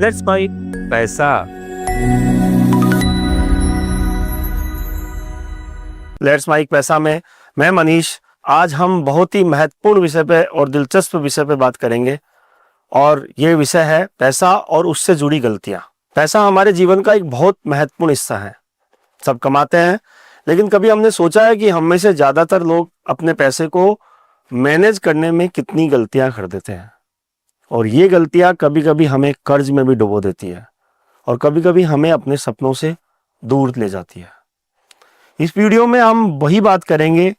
Let's bike पैसा। Let's bike पैसा में मैं मनीष, आज हम बहुत ही महत्वपूर्ण विषय पे और दिलचस्प विषय पे बात करेंगे और ये विषय है पैसा और उससे जुड़ी गलतियां। पैसा हमारे जीवन का एक बहुत महत्वपूर्ण हिस्सा है। सब कमाते हैं, लेकिन कभी हमने सोचा है कि हम में से ज्यादातर लोग अपने पैसे को मैनेज करने में कितनी गलतियां कर देते हैं, और ये गलतियां कभी कभी हमें कर्ज में भी डुबो देती है और कभी कभी हमें अपने सपनों से दूर ले जाती है। इस वीडियो में हम वही बात करेंगे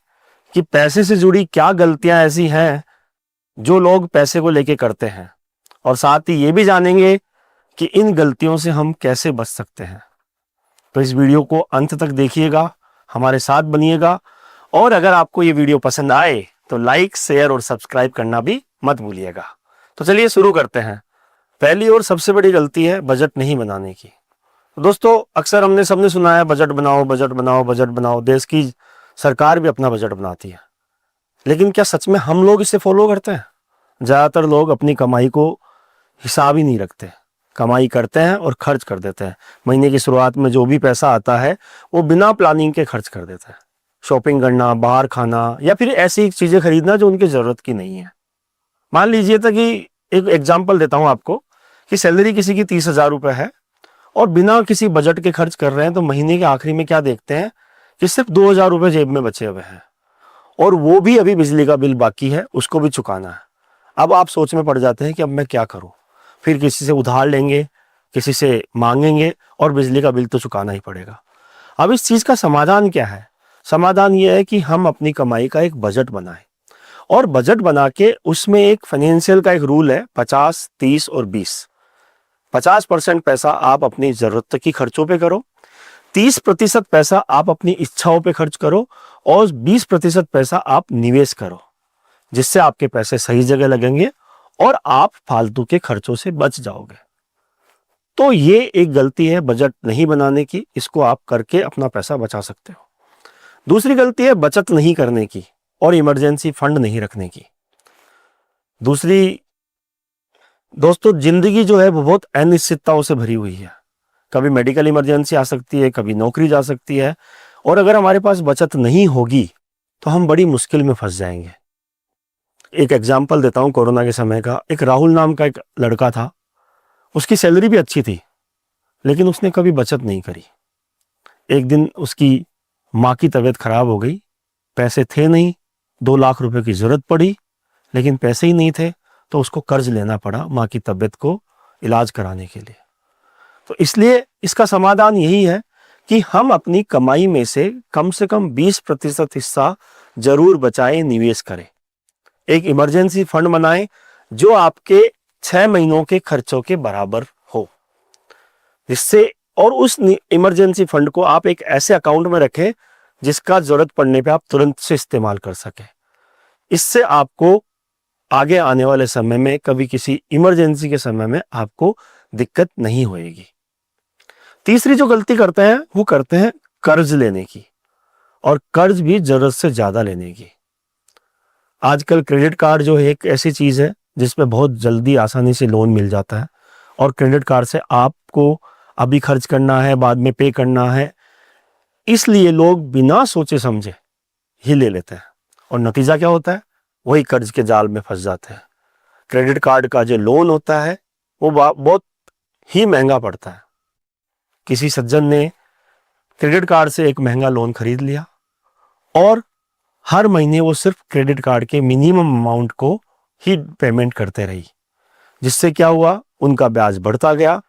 कि पैसे से जुड़ी क्या गलतियां ऐसी हैं जो लोग पैसे को लेके करते हैं, और साथ ही ये भी जानेंगे कि इन गलतियों से हम कैसे बच सकते हैं। तो इस वीडियो को अंत तक देखिएगा, हमारे साथ बनिएगा, और अगर आपको ये वीडियो पसंद आए तो लाइक, शेयर और सब्सक्राइब करना भी मत भूलिएगा। तो चलिए शुरू करते हैं। पहली और सबसे बड़ी गलती है बजट नहीं बनाने की। दोस्तों, अक्सर हमने सबने सुना है बजट बनाओ, बजट बनाओ, बजट बनाओ। देश की सरकार भी अपना बजट बनाती है, लेकिन क्या सच में हम लोग इसे फॉलो करते हैं? ज्यादातर लोग अपनी कमाई को हिसाब ही नहीं रखते, कमाई करते हैं और खर्च कर देते हैं। महीने की शुरुआत में जो भी पैसा आता है वो बिना प्लानिंग के खर्च कर देते हैं। शॉपिंग करना, बाहर खाना, या फिर ऐसी चीजें खरीदना जो उनकी जरूरत की नहीं है। मान लीजिए था कि एक एग्जाम्पल देता हूं आपको कि सैलरी किसी की 30,000 रुपए है और बिना किसी बजट के खर्च कर रहे हैं, तो महीने के आखिरी में क्या देखते हैं कि सिर्फ 2,000 रुपए जेब में बचे हुए हैं, और वो भी अभी बिजली का बिल बाकी है, उसको भी चुकाना है। अब आप सोच में पड़ जाते हैं कि अब मैं क्या करूं। फिर किसी से उधार लेंगे, किसी से मांगेंगे, और बिजली का बिल तो चुकाना ही पड़ेगा। अब इस चीज का समाधान क्या है? समाधान यह है कि हम अपनी कमाई का एक बजट बनाएं, और बजट बना के उसमें एक फाइनेंशियल का एक रूल है 50, 30 और 20। 50% पैसा आप अपनी जरूरत की खर्चों पे करो, 30% पैसा आप अपनी इच्छाओं पे खर्च करो, और 20% पैसा आप निवेश करो, जिससे आपके पैसे सही जगह लगेंगे और आप फालतू के खर्चों से बच जाओगे। तो ये एक गलती है बजट नहीं बनाने की, इसको आप करके अपना पैसा बचा सकते हो। दूसरी गलती है बचत नहीं करने की और इमरजेंसी फंड नहीं रखने की। दूसरी, दोस्तों, जिंदगी जो है वो बहुत अनिश्चितताओं से भरी हुई है। कभी मेडिकल इमरजेंसी आ सकती है, कभी नौकरी जा सकती है, और अगर हमारे पास बचत नहीं होगी तो हम बड़ी मुश्किल में फंस जाएंगे। एक एग्जाम्पल देता हूं कोरोना के समय का। एक राहुल नाम का एक लड़का था, उसकी सैलरी भी अच्छी थी, लेकिन उसने कभी बचत नहीं करी। एक दिन उसकी माँ की तबीयत खराब हो गई, पैसे थे नहीं, 2 लाख रुपए की जरूरत पड़ी, लेकिन पैसे ही नहीं थे, तो उसको कर्ज लेना पड़ा माँ की तबीयत को इलाज कराने के लिए। तो इसलिए इसका समाधान यही है कि हम अपनी कमाई में से कम 20% हिस्सा जरूर बचाएं, निवेश करें। एक इमरजेंसी फंड बनाएं जो आपके 6 महीनों के खर्चों के बराबर हो, जिससे, और उस इमरजेंसी फंड को आप एक ऐसे अकाउंट में रखें जिसका जरूरत पड़ने पे आप तुरंत से इस्तेमाल कर सकें। इससे आपको आगे आने वाले समय में, कभी किसी इमरजेंसी के समय में आपको दिक्कत नहीं होएगी। तीसरी जो गलती करते हैं वो करते हैं कर्ज लेने की, और कर्ज भी जरूरत से ज्यादा लेने की। आजकल क्रेडिट कार्ड जो है एक ऐसी चीज है जिसपे बहुत जल्दी आसानी से लोन मिल जाता है, और क्रेडिट कार्ड से आपको अभी खर्च करना है, बाद में पे करना है, इसलिए लोग बिना सोचे समझे ही ले लेते हैं, और नतीजा क्या होता है? वही कर्ज के जाल में फंस जाते हैं। क्रेडिट कार्ड का जो लोन होता है वो बहुत ही महंगा पड़ता है। किसी सज्जन ने क्रेडिट कार्ड से एक महंगा लोन खरीद लिया, और हर महीने वो सिर्फ क्रेडिट कार्ड के मिनिमम अमाउंट को ही पेमेंट करते रही, जिससे क्या हुआ? उनका ब्याज बढ़ता गया,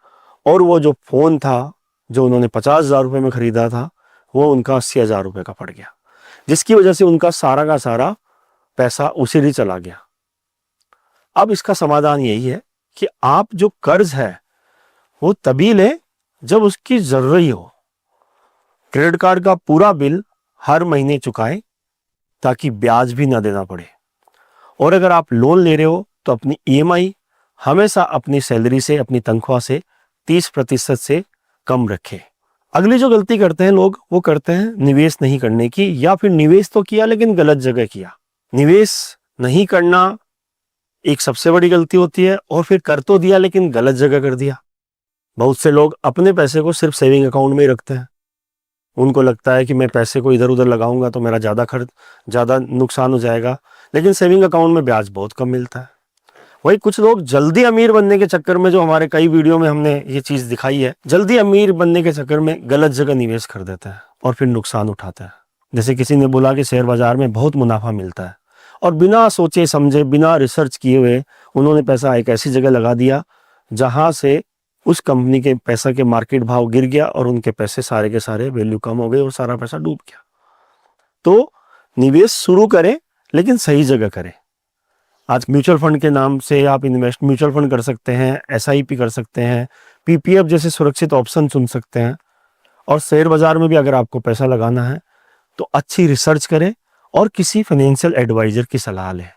और वो जो फोन था जो उन्होंने 50,000 रुपए में खरीदा था वो उनका 80,000 रुपए का पड़ गया, जिसकी वजह से उनका सारा का सारा पैसा उसी ही चला गया। अब इसका समाधान यही है कि आप जो कर्ज है वो तभी लें जब उसकी जरूरत ही हो। क्रेडिट कार्ड का पूरा बिल हर महीने चुकाएं ताकि ब्याज भी ना देना पड़े, और अगर आप लोन ले रहे हो तो अपनी ईएमआई हमेशा अपनी सैलरी से, अपनी तनख्वाह से 30% से कम रखें। अगली जो गलती करते हैं लोग, वो करते हैं निवेश नहीं करने की, या फिर निवेश तो किया लेकिन गलत जगह किया। निवेश नहीं करना एक सबसे बड़ी गलती होती है, और फिर कर तो दिया लेकिन गलत जगह कर दिया। बहुत से लोग अपने पैसे को सिर्फ सेविंग अकाउंट में ही रखते हैं। उनको लगता है कि मैं पैसे को इधर उधर लगाऊंगा तो मेरा ज़्यादा नुकसान हो जाएगा, लेकिन सेविंग अकाउंट में ब्याज बहुत कम मिलता है। वही कुछ लोग जल्दी अमीर बनने के चक्कर में, जो हमारे कई वीडियो में हमने ये चीज़ दिखाई है, जल्दी अमीर बनने के चक्कर में गलत जगह निवेश कर देते हैं और फिर नुकसान उठाते हैं। जैसे किसी ने बोला कि शेयर बाजार में बहुत मुनाफा मिलता है, और बिना सोचे समझे, बिना रिसर्च किए हुए उन्होंने पैसा एक ऐसी जगह लगा दिया जहां से उस कंपनी के पैसा के मार्केट भाव गिर गया और उनके पैसे सारे के सारे वैल्यू कम हो गए और सारा पैसा डूब गया। तो निवेश शुरू करें, लेकिन सही जगह करें। आज म्यूचुअल फंड के नाम से आप म्यूचुअल फंड कर सकते हैं, SIP कर सकते हैं, PPF जैसे सुरक्षित ऑप्शन चुन सकते हैं। और शेयर बाजार में भी अगर आपको पैसा लगाना है तो अच्छी रिसर्च करें और किसी फाइनेंशियल एडवाइजर की सलाह लें,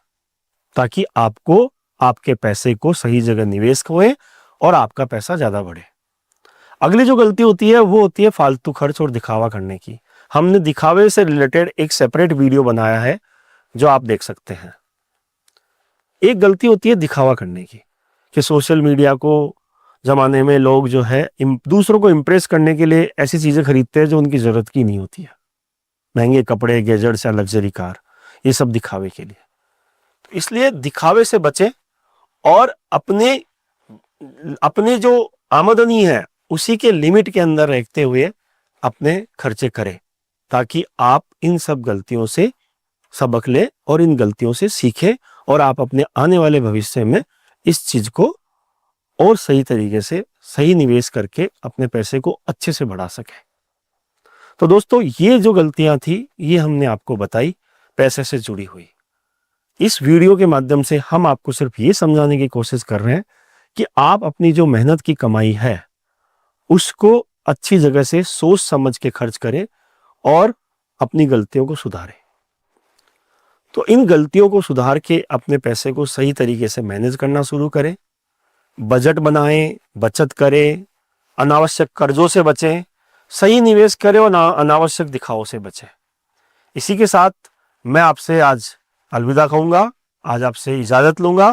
ताकि आपको आपके पैसे को सही जगह निवेश होए और आपका पैसा ज़्यादा बढ़े। अगली जो गलती होती है वो होती है फालतू खर्च और दिखावा करने की। हमने दिखावे से रिलेटेड एक सेपरेट वीडियो बनाया है जो आप देख सकते हैं। एक गलती होती है दिखावा करने की, कि सोशल मीडिया को जमाने में लोग जो है दूसरों को इम्प्रेस करने के लिए ऐसी चीज़ें खरीदते हैं जो उनकी ज़रूरत की नहीं होती है। महंगे कपड़े, गैजेट्स या लग्जरी कार, ये सब दिखावे के लिए। तो इसलिए दिखावे से बचें और अपने जो आमदनी है उसी के लिमिट के अंदर रखते हुए अपने खर्चे करें, ताकि आप इन सब गलतियों से सबक लें और इन गलतियों से सीखें और आप अपने आने वाले भविष्य में इस चीज को और सही तरीके से सही निवेश करके अपने पैसे को अच्छे से बढ़ा सकें। तो दोस्तों, ये जो गलतियां थी ये हमने आपको बताई पैसे से जुड़ी हुई। इस वीडियो के माध्यम से हम आपको सिर्फ ये समझाने की कोशिश कर रहे हैं कि आप अपनी जो मेहनत की कमाई है उसको अच्छी जगह से सोच समझ के खर्च करें और अपनी गलतियों को सुधारें। तो इन गलतियों को सुधार के अपने पैसे को सही तरीके से मैनेज करना शुरू करें। बजट बनाएं, बचत करें, अनावश्यक कर्जों से बचें, सही निवेश करें और अनावश्यक दिखावों से बचें। इसी के साथ मैं आपसे आज अलविदा कहूंगा, आज आपसे इजाजत लूंगा।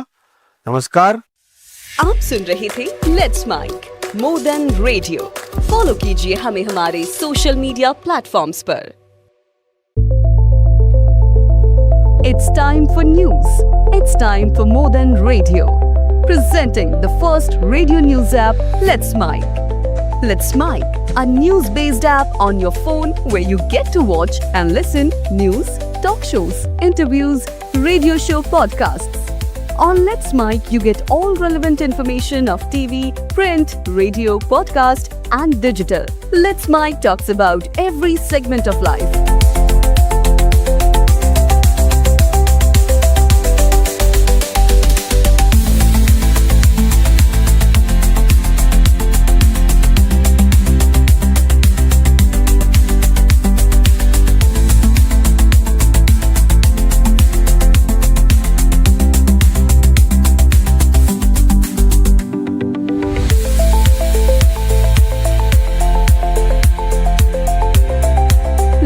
नमस्कार। आप सुन रहे थे let's mike more than radio. Follow कीजिए हमें हमारे सोशल मीडिया प्लेटफॉर्म्स पर। It's time for news. It's time for More Than Radio. Presenting the first radio news app, Let's Mic. Let's Mic, a news-based app on your phone where you get to watch and listen news, talk shows, interviews, radio show podcasts. On Let's Mic, you get all relevant information of TV, print, radio, podcast, and digital. Let's Mic talks about every segment of life.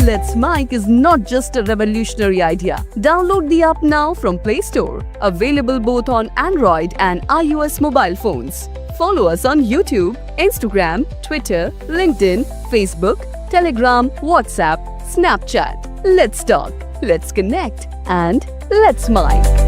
Let's Mic is not just a revolutionary idea. Download the app now from Play Store. Available both on Android and iOS mobile phones. Follow us on YouTube, Instagram, Twitter, LinkedIn, Facebook, Telegram, WhatsApp, Snapchat. Let's talk, let's connect, and let's Mic.